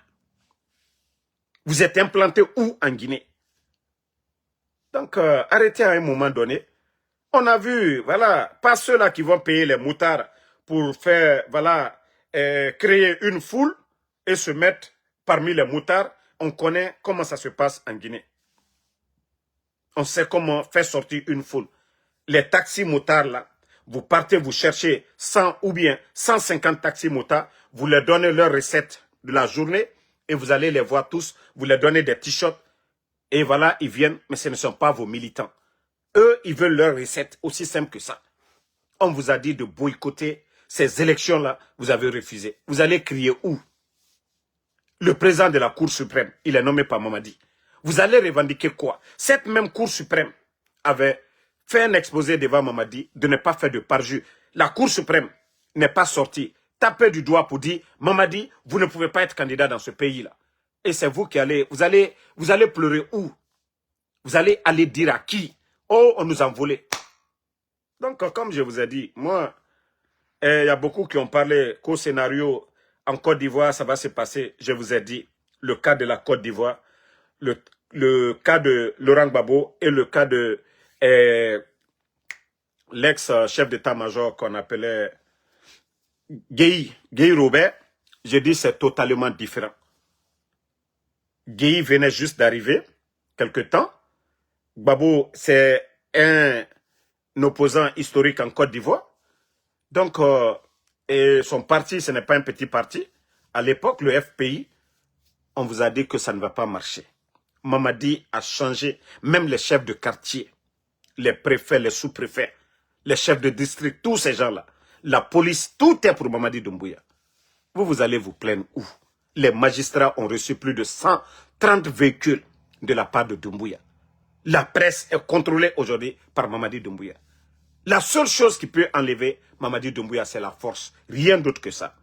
Vous êtes implanté où en Guinée? Donc, arrêtez à un moment donné. On a vu, voilà, pas ceux-là qui vont payer les moutards pour faire, voilà, créer une foule et se mettre parmi les moutards. On connaît comment ça se passe en Guinée. On sait comment faire sortir une foule. Les taxis motards, là, vous partez, vous cherchez 100 ou bien 150 taxis motards, vous leur donnez leur recette de la journée et vous allez les voir tous, vous leur donnez des t-shirts et voilà, ils viennent, mais ce ne sont pas vos militants. Eux, ils veulent leur recette, aussi simple que ça. On vous a dit de boycotter ces élections-là, vous avez refusé. Vous allez crier où? Le président de la Cour suprême, il est nommé par Mamadi. Vous allez revendiquer quoi? Cette même Cour suprême avait fait un exposé devant Mamadi de ne pas faire de parjure. La Cour suprême n'est pas sortie, tapez du doigt pour dire, Mamadi, vous ne pouvez pas être candidat dans ce pays-là. Et c'est vous qui allez, vous allez pleurer où? Vous allez aller dire à qui? Oh, on nous a volé. Donc, comme je vous ai dit, moi, il y a beaucoup qui ont parlé qu'au scénario en Côte d'Ivoire, ça va se passer. Je vous ai dit, le cas de la Côte d'Ivoire, le cas de Laurent Gbagbo et le cas de l'ex-chef d'état-major qu'on appelait Guèye Robert. Je dis c'est totalement différent. Guèye venait juste d'arriver, quelque temps. Gbagbo, c'est un opposant historique en Côte d'Ivoire. Donc, et son parti, ce n'est pas un petit parti. À l'époque, le FPI, on vous a dit que ça ne va pas marcher. Mamadi a changé, même les chefs de quartier, les préfets, les sous-préfets, les chefs de district, tous ces gens-là. La police, tout est pour Mamadi Doumbouya. Vous allez vous plaindre où? Les magistrats ont reçu plus de 130 véhicules de la part de Doumbouya. La presse est contrôlée aujourd'hui par Mamadi Doumbouya. La seule chose qui peut enlever Mamadi Doumbouya, c'est la force. Rien d'autre que ça.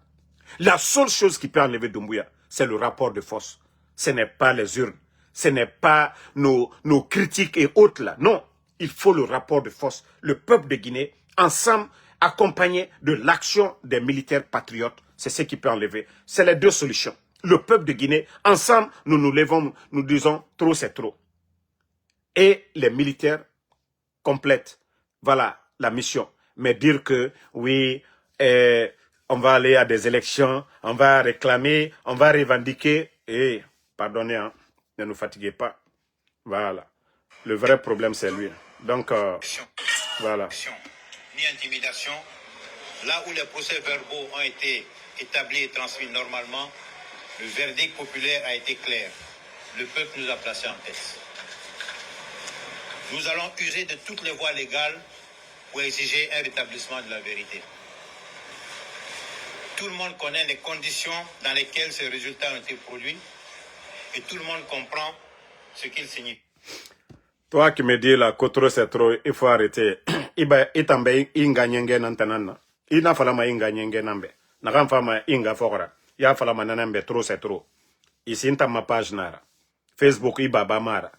La seule chose qui peut enlever Doumbouya, c'est le rapport de force. Ce n'est pas les urnes. Ce n'est pas nos critiques et autres là. Non, il faut le rapport de force. Le peuple de Guinée, ensemble, accompagné de l'action des militaires patriotes, c'est ce qui peut enlever. C'est les deux solutions. Le peuple de Guinée, ensemble, nous nous levons, nous disons trop c'est trop. Et les militaires complètent, voilà, la mission. Mais dire que, oui, on va aller à des élections, on va réclamer, on va revendiquer, et, pardonnez, hein, ne nous fatiguez pas. Voilà. Le vrai problème, c'est lui. Donc, voilà. Ni intimidation. Là où les procès-verbaux ont été établis et transmis normalement, le verdict populaire a été clair. Le peuple nous a placés en tête. Nous allons user de toutes les voies légales pour exiger un rétablissement de la vérité. Tout le monde connaît les conditions dans lesquelles ces résultats ont été produits et tout le monde comprend ce qu'ils signifient. Toi qui me dis là, que trop c'est trop, il faut arrêter. Itambe inganyenge nantanana. Ina falama inganyenge nambe. Nakam fama inga fokora. Ya falama nanambe trop c'est trop. Ici inta ma page nara. Facebook ibaba mara.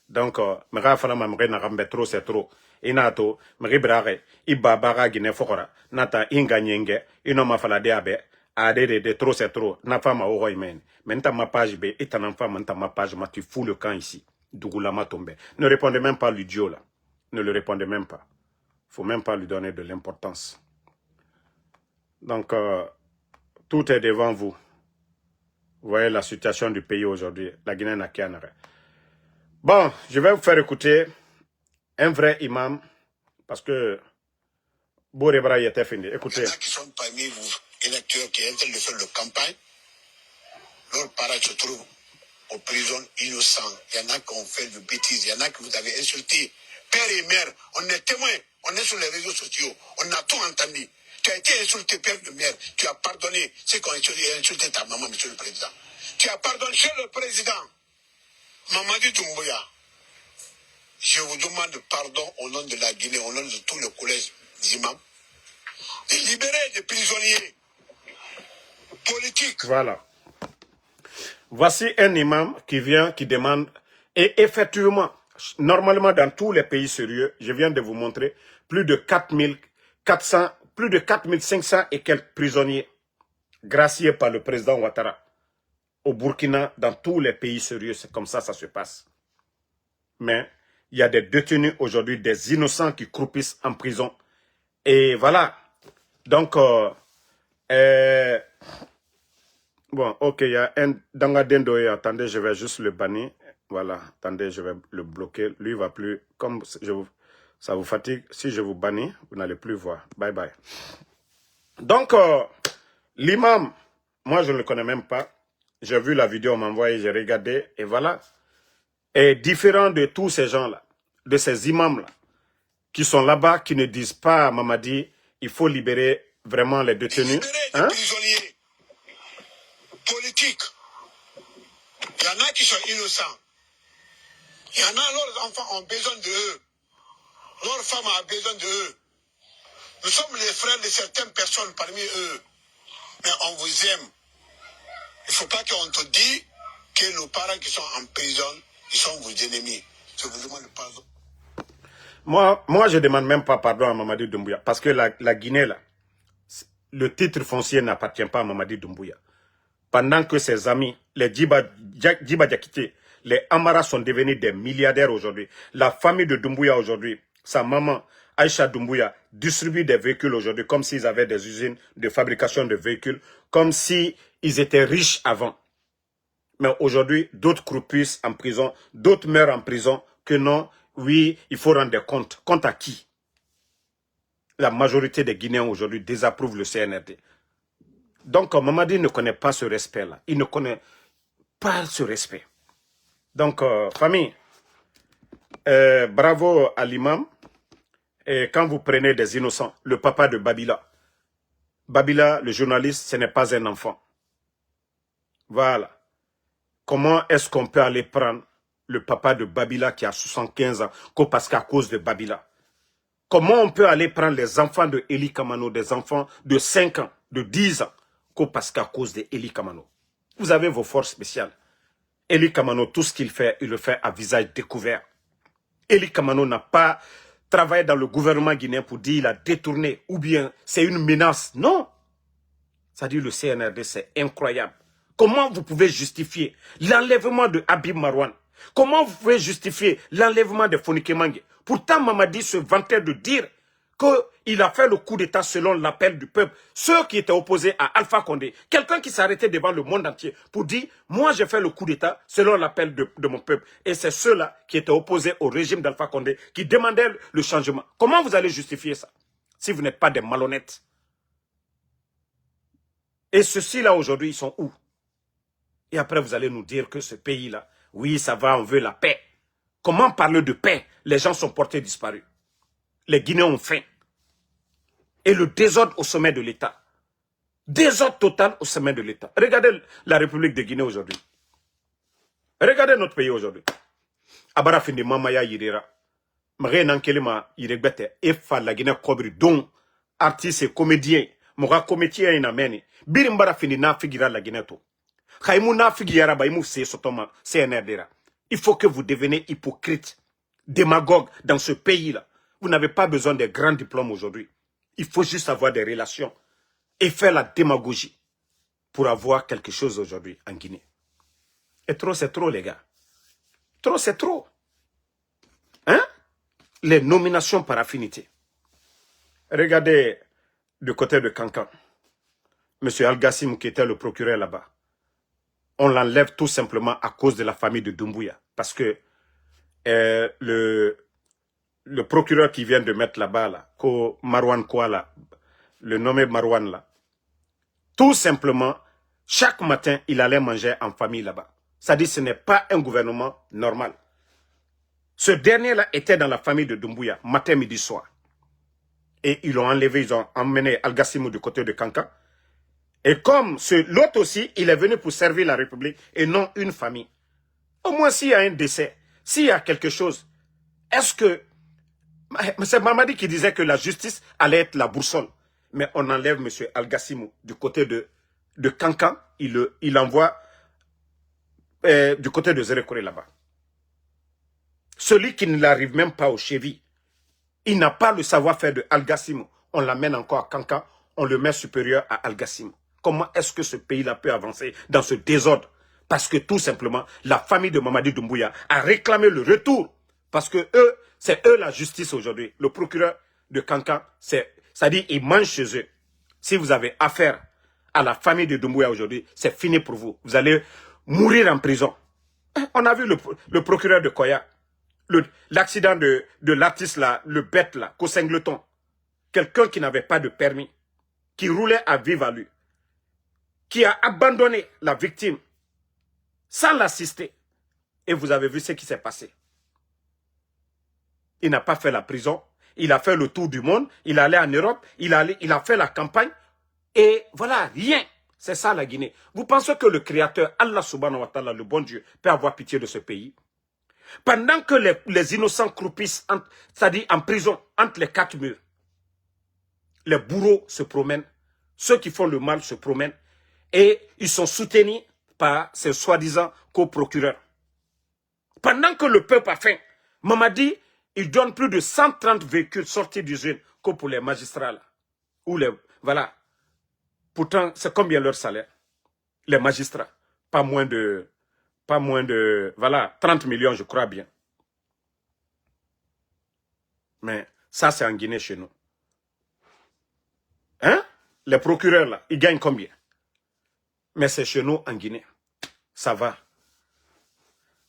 Donc, mega falama mge nakambe trop c'est trop. Inato, mge brare, ibaba ga gine fokora. Nata inganyenge, ino ma falade abe. Ade de trop c'est trop. Na fama oro imen. Mais nta ma page be, itanan fama nta ma page ma tu fous le camp ici. Dougoulama tombé. Ne répondez même pas à l'idiot là. Ne le répondez même pas. Faut même pas lui donner de l'importance. Donc, tout est devant vous. Vous voyez la situation du pays aujourd'hui. La Guinée n'a qu'un arrêt. Bon, je vais vous faire écouter un vrai imam. Parce que Bourébra y était fini. Écoutez. Il y en a qui sont parmi vous, électeurs qui sont en train de faire leur campagne. Leurs parents se trouvent aux prisons innocents. Il y en a qui ont fait de bêtises. Il y en a que vous avez insulté. Père et mère, on est témoins. On est sur les réseaux sociaux. On a tout entendu. Tu as été insulté, père de mère. Tu as pardonné ceux qui ont insulté ta maman, monsieur le président. Tu as pardonné, monsieur le président. Mamadi Doumbouya. Je vous demande pardon au nom de la Guinée, au nom de tout le collège d'imams. De libérer des prisonniers politiques. Voilà. Voici un imam qui vient, qui demande, et effectivement, Normalement, dans tous les pays sérieux, je viens de vous montrer plus de 4400, plus de 4500 et quelques prisonniers graciés par le président Ouattara. Au Burkina, dans tous les pays sérieux, c'est comme ça se passe. Mais il y a des détenus aujourd'hui, des innocents qui croupissent en prison. Et voilà. Donc, bon, ok, il y a un Dangadendoye, attendez, je vais juste le bannir. Voilà, attendez, je vais le bloquer. Lui, il va plus, comme ça vous fatigue, si je vous bannis, vous n'allez plus voir. Bye bye. Donc, l'imam, moi, je ne le connais même pas. J'ai vu la vidéo, on m'a envoyé, j'ai regardé, et voilà. Et différent de tous ces gens-là, de ces imams-là, qui sont là-bas, qui ne disent pas à Mamadi, il faut libérer vraiment les détenus. Libérer les prisonniers politiques. Il y en a qui sont innocents. Il y en a, leurs enfants ont besoin d'eux. Leurs femmes ont besoin d'eux. Nous sommes les frères de certaines personnes parmi eux. Mais on vous aime. Il ne faut pas qu'on te dise que nos parents qui sont en prison, ils sont vos ennemis. Je vous demande pardon. Moi, je ne demande même pas pardon à Mamadi Doumbouya. Parce que la Guinée, là, le titre foncier n'appartient pas à Mamadi Doumbouya. Pendant que ses amis, les Djiba Diakité, les Amara sont devenus des milliardaires aujourd'hui. La famille de Doumbouya aujourd'hui, sa maman, Aïcha Doumbouya, distribue des véhicules aujourd'hui comme s'ils avaient des usines de fabrication de véhicules, comme s'ils étaient riches avant. Mais aujourd'hui, d'autres croupissent en prison, d'autres meurent en prison, que non, oui, il faut rendre des comptes. Compte à qui? La majorité des Guinéens aujourd'hui désapprouvent le CNRD. Donc, Mamadi ne connaît pas ce respect-là. Il ne connaît pas ce respect. Donc, famille, bravo à l'imam. Et quand vous prenez des innocents, le papa de Babila, Babila, le journaliste, ce n'est pas un enfant. Voilà. Comment est-ce qu'on peut aller prendre le papa de Babila qui a 75 ans, parce qu'à cause de Babila? Comment on peut aller prendre les enfants de Eli Kamano, des enfants de 5 ans, de 10 ans, parce qu'à cause de Eli Kamano? Vous avez vos forces spéciales. Eli Kamano, tout ce qu'il fait, il le fait à visage découvert. Eli Kamano n'a pas travaillé dans le gouvernement guinéen pour dire qu'il a détourné, ou bien c'est une menace. Non. Ça dit le CNRD, c'est incroyable. Comment vous pouvez justifier l'enlèvement de Habib Marouane? Comment vous pouvez justifier l'enlèvement de Fonike Mange? Pourtant, Mamadi se vantait de dire qu'il a fait le coup d'État selon l'appel du peuple. Ceux qui étaient opposés à Alpha Condé, quelqu'un qui s'arrêtait devant le monde entier pour dire « Moi, j'ai fait le coup d'État selon l'appel de mon peuple. » Et c'est ceux-là qui étaient opposés au régime d'Alpha Condé, qui demandaient le changement. Comment vous allez justifier ça si vous n'êtes pas des malhonnêtes? Et ceux-ci-là, aujourd'hui, ils sont où? Et après, vous allez nous dire que ce pays-là, oui, ça va, on veut la paix. Comment parler de paix? Les gens sont portés disparus. Les Guinéens ont faim. Et le désordre au sommet de l'État. Désordre total au sommet de l'État. Regardez la République de Guinée aujourd'hui. Regardez notre pays aujourd'hui. Abara findi mamaya yirira. Mare nankelema yiregbete. Efa la Guinée kobri don. Artiste et comédien. Moga comédien ina meni. Birimbara findi na figira la Guinée to. Khaimou na figira ba imu se sotoma CNRD. Il faut que vous deveniez hypocrite, démagogue dans ce pays-là. Vous n'avez pas besoin de grands diplômes aujourd'hui. Il faut juste avoir des relations et faire la démagogie pour avoir quelque chose aujourd'hui en Guinée. Et trop, c'est trop, les gars. Trop, c'est trop. Hein? Les nominations par affinité. Regardez du côté de Kankan. M. Al-Gassim, qui était le procureur là-bas. On l'enlève tout simplement à cause de la famille de Doumbouya. Parce que le procureur qui vient de mettre là-bas, là, Marouane Kouala, le nommé Marouane là, tout simplement, chaque matin, il allait manger en famille là-bas. Ça dit, ce n'est pas un gouvernement normal. Ce dernier-là était dans la famille de Doumbouya, matin, midi, soir. Et ils l'ont enlevé, ils ont emmené Al-Gassimou du côté de Kankan. Et comme l'autre aussi, il est venu pour servir la République et non une famille. Au moins, s'il y a un décès, s'il y a quelque chose, est-ce que... C'est Mamadi qui disait que la justice allait être la boussole. Mais on enlève M. Al-Gassimou du côté de Kankan, il envoie du côté de Zérekore là-bas. Celui qui ne l'arrive même pas aux chevilles, il n'a pas le savoir-faire de Al-Gassimo. On l'amène encore à Kankan, on le met supérieur à Al-Gassimo. Comment est-ce que ce pays-là peut avancer dans ce désordre? Parce que tout simplement, la famille de Mamadi Doumbouya a réclamé le retour. Parce que eux, c'est eux la justice aujourd'hui. Le procureur de Kankan, c'est-à-dire ils mangent chez eux. Si vous avez affaire à la famille de Doumbouya aujourd'hui, c'est fini pour vous. Vous allez mourir en prison. On a vu le procureur de Koya, l'accident de l'artiste là, le bête là, Kosengleton. Quelqu'un qui n'avait pas de permis, qui roulait à vive allure, qui a abandonné la victime sans l'assister. Et vous avez vu ce qui s'est passé. Il n'a pas fait la prison, il a fait le tour du monde, il est allé en Europe, il a fait la campagne, et voilà, rien. C'est ça la Guinée. Vous pensez que le Créateur, Allah subhanahu wa ta'ala, le bon Dieu, peut avoir pitié de ce pays? Pendant que les innocents croupissent, c'est-à-dire en prison, entre les quatre murs, les bourreaux se promènent, ceux qui font le mal se promènent, et ils sont soutenus par ces soi-disant co-procureurs. Pendant que le peuple a faim, Mamadi, il donne plus de 130 véhicules sortis d'usine que pour les magistrats. Là, ou les, voilà. Pourtant, c'est combien leur salaire? Les magistrats. Pas moins de, voilà, 30 millions, je crois bien. Mais ça, c'est en Guinée chez nous. Hein? Les procureurs, là, ils gagnent combien? Mais c'est chez nous, en Guinée. Ça va.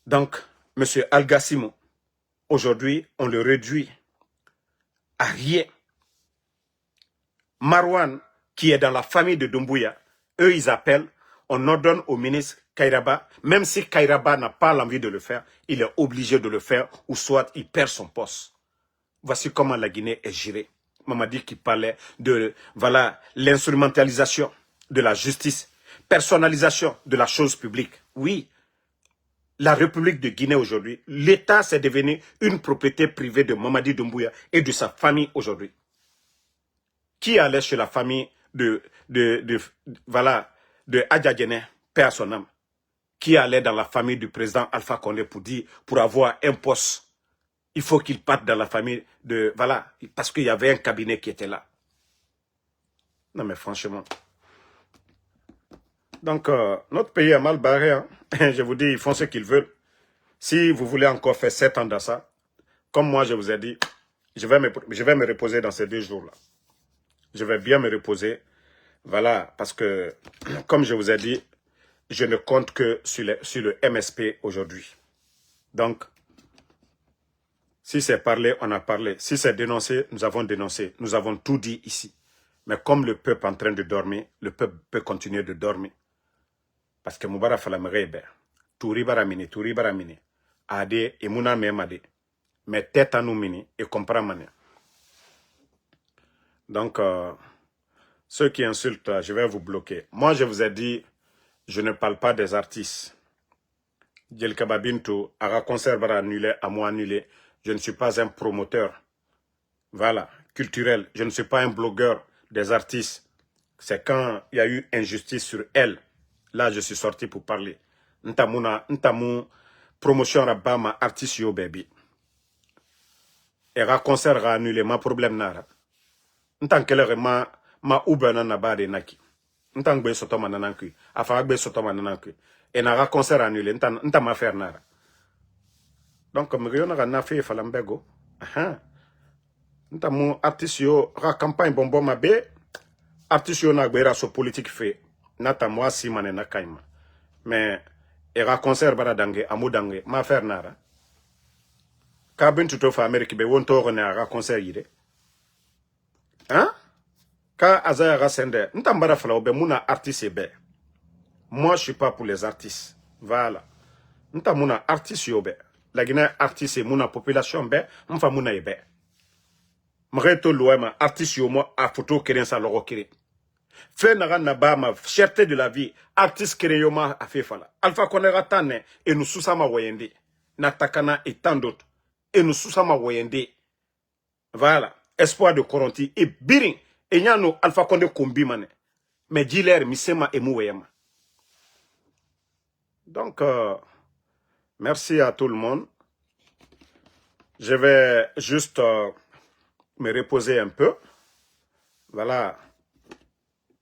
Donc, M. Al-Gassimo, aujourd'hui, on le réduit à rien. Marwan, qui est dans la famille de Doumbouya, eux, ils appellent, on ordonne au ministre Kairaba, même si Kairaba n'a pas l'envie de le faire, il est obligé de le faire, ou soit il perd son poste. Voici comment la Guinée est gérée. Mamadi qui parlait de, voilà, l'instrumentalisation de la justice, personnalisation de la chose publique. Oui, la République de Guinée aujourd'hui, l'État c'est devenu une propriété privée de Mamadi Doumbouya et de sa famille aujourd'hui. Qui allait chez la famille de Adja Djené, paix à son âme? Qui allait dans la famille du président Alpha Condé pour avoir un poste? Il faut qu'il parte dans la famille de, voilà, parce qu'il y avait un cabinet qui était là. Non mais franchement. Donc, notre pays est mal barré. Hein? Je vous dis, ils font ce qu'ils veulent. Si vous voulez encore faire 7 ans dans ça, comme moi je vous ai dit, je vais me reposer dans ces 2 jours-là. Je vais bien me reposer. Voilà, parce que, comme je vous ai dit, je ne compte que sur le MSP aujourd'hui. Donc, si c'est parlé, on a parlé. Si c'est dénoncé, nous avons dénoncé. Nous avons tout dit ici. Mais comme le peuple est en train de dormir, le peuple peut continuer de dormir. Parce que Moubara Falamrebe, Touri Baramini, Ade et Mouna Memade, mais tête à nous mini et comprend mania. Donc, ceux qui insultent, je vais vous bloquer. Moi, je vous ai dit, je ne parle pas des artistes. Djel Kababinto, Ara Conservera annulé, à moi annulé. Je ne suis pas un promoteur, voilà, culturel. Je ne suis pas un blogueur des artistes. C'est quand il y a eu injustice sur elle. Là, je suis sorti pour parler. Ntamu promotion rabama artiste yo baby. Era concert a annulé ma problème nara. Ntankele ma ubana na bade naki. Ntangbe sotoma nananki. Afa agbe sotoma nananki. Et nara concert annulé. Ntama faire nara. Donc, comme je na fait falambego. Ntamu artiste yo ra campagne bonbon mabe. Artiste yo na gbera so politique fait. Nata moi si mané na kaima. Mais era concert bara dangue amu dangue ma faire nara. Ka bin tuto fa Amerique be won to ne ara concert yide. Hein? Ka azaya ra sende ntambara fala obe muna artiste be. Moi je suis pas pour les artistes. Voilà. Ntamuna artiste yo be. La Guinée artiste muna population be, mfa muna ebe. Mreto loema artiste yo mo a photo keren sa logo kere. Fait naga naba ma cherté de la vie, artiste keren yo ma a fait fala. Alpha Konera tane et nous susama wayende. Natakana et tant d'autres. Et nous susama wayende. Voilà. Espoir de Coronti et birin. Et nyano Alpha Condé kombi mane. Mais diler misema et mouweyama. Donc, merci à tout le monde. Je vais juste me reposer un peu. Voilà.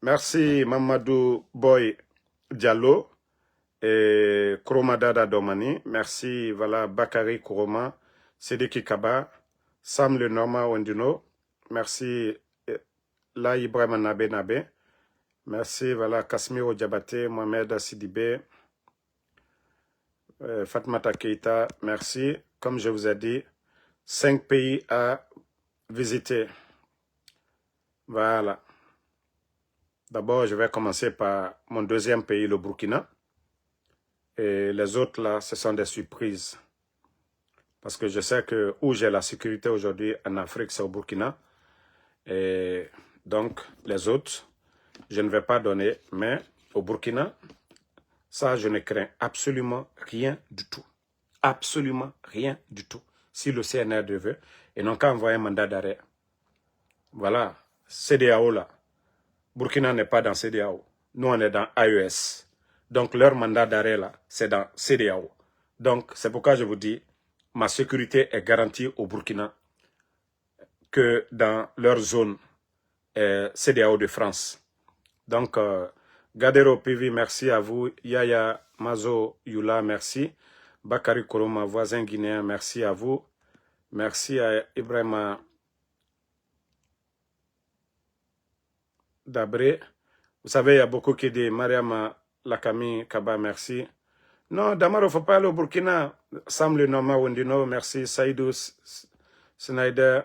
Merci Mamadou Boy Diallo et Kroma Dada Domani. Merci, voilà, Bakari Kouroma, Sedeki Kaba, Sam Le Norma Wendino. Merci, La Ibrahim Nabe Nabe. Merci, voilà, Kasmiro Diabaté, Mohamed Sidibé, Fatmata Keita. Merci. Comme je vous ai dit, 5 pays à visiter. Voilà. D'abord, je vais commencer par mon deuxième pays, le Burkina. Et les autres, là, ce sont des surprises. Parce que je sais que où j'ai la sécurité aujourd'hui en Afrique, c'est au Burkina. Et donc, les autres, je ne vais pas donner. Mais au Burkina, ça, je ne crains absolument rien du tout. Absolument rien du tout. Si le CNRD veut, et non qu'à envoyer un mandat d'arrêt. Voilà, CEDEAO là. Burkina n'est pas dans CEDEAO. Nous, on est dans AES. Donc, leur mandat d'arrêt là, c'est dans CEDEAO. Donc, c'est pourquoi je vous dis, ma sécurité est garantie au Burkina que dans leur zone CEDEAO de France. Donc, Gadero PV, merci à vous. Yaya Mazo Yula, merci. Bakari Koroma, voisin guinéen, merci à vous. Merci à Ibrahima Dabré. Vous savez, il y a beaucoup qui disent Mariam Lakami Kaba, merci. Non, Damaro, il ne faut pas aller au Burkina. Sam Le Norma Wendino, merci. Saïdou Snyder.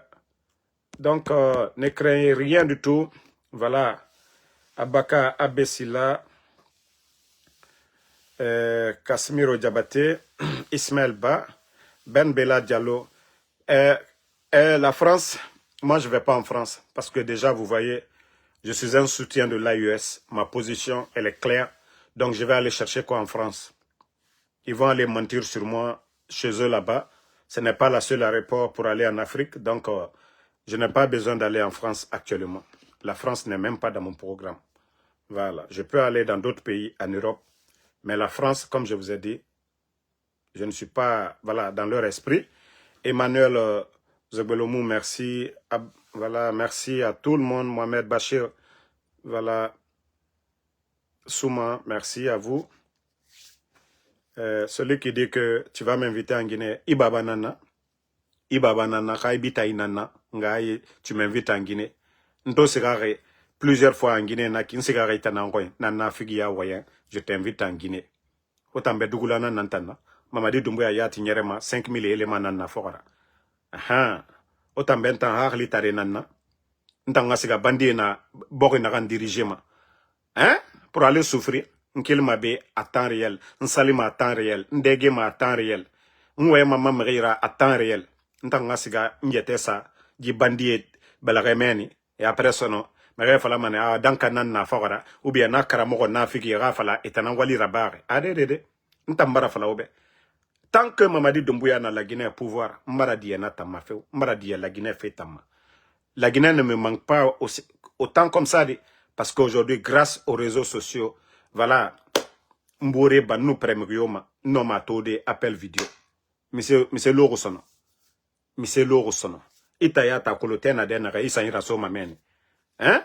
Donc, ne craignez rien du tout. Voilà. Abaka Abessila, Casimiro Diabaté, Ismaël Ba, Ben Bella Diallo. La France, moi je ne vais pas en France parce que déjà vous voyez, je suis un soutien de l'AES. Ma position, elle est claire. Donc je vais aller chercher quoi en France? Ils vont aller mentir sur moi chez eux là-bas. Ce n'est pas la seule aéroport pour aller en Afrique. Donc je n'ai pas besoin d'aller en France actuellement. La France n'est même pas dans mon programme. Voilà. Je peux aller dans d'autres pays en Europe. Mais la France, comme je vous ai dit, je ne suis pas voilà, dans leur esprit. Emmanuel Zebelomou, merci. Voilà, merci à tout le monde. Mohamed Bachir, voilà. Souma, merci à vous. Celui qui dit que tu vas m'inviter en Guinée, Ibaba Nana, Kaibita Inana, tu m'invites en Guinée. Nto sigare plusieurs fois en Guinée, Nakin sigare itanangoy, Nana Figia Wayan, je t'invite en Guinée. Otambe Dugulana Nantana, Mamadi Dumbuya Yati Nyerema, 5000 éléments Nana Fora. Aha, Otambe Ntan Harli Tare Nana, Ntanga Siga Bandi na Bori Naran dirigema. Hein? Pour aller souffrir. Nkilmabe à temps réel, Nsalima à temps réel, Ndegema à temps réel, Nwe Mama Mrira à temps réel, Ntanga Siga Nyetesa, Di Bandi Belaremeni, et après son nom, Mère Falamane, ah, Dankanan na Fora, ou bien Nakaramoko na Figi Rafala, et Tanangwali Rabare, Adede, Ntambara Falaobe. Tant que Mamadi Doumbouya na la Guinée à pouvoir, Maradi na Tamafeu, Maradi la Guinée fait Tama. La Guinée ne me manque pas aussi, autant comme ça, parce qu'aujourd'hui, grâce aux réseaux sociaux, voilà, Mbore Banou Premirioma, Noma Tode, appel vidéo. Monsieur Loro Sono. Monsieur Loro Sono. Itayata Kolotena Denara, Isaïra Soma Mene. Hein?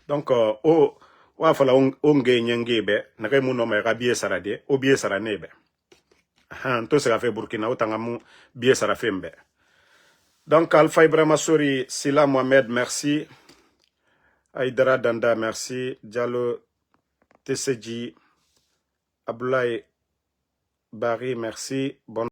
Donc, wafala onge nyengebe, Naremu Noma Rabie Sarade, Obie Saranebe. Tout ce qu'a fait Burkina, Otangamou, Bie Sarafembe. Donc, Alpha Ibrahima Souri, Sila Mohamed, merci. Aïdara Danda, merci. Diallo TCG, Abdoulaye Barry, merci. Bon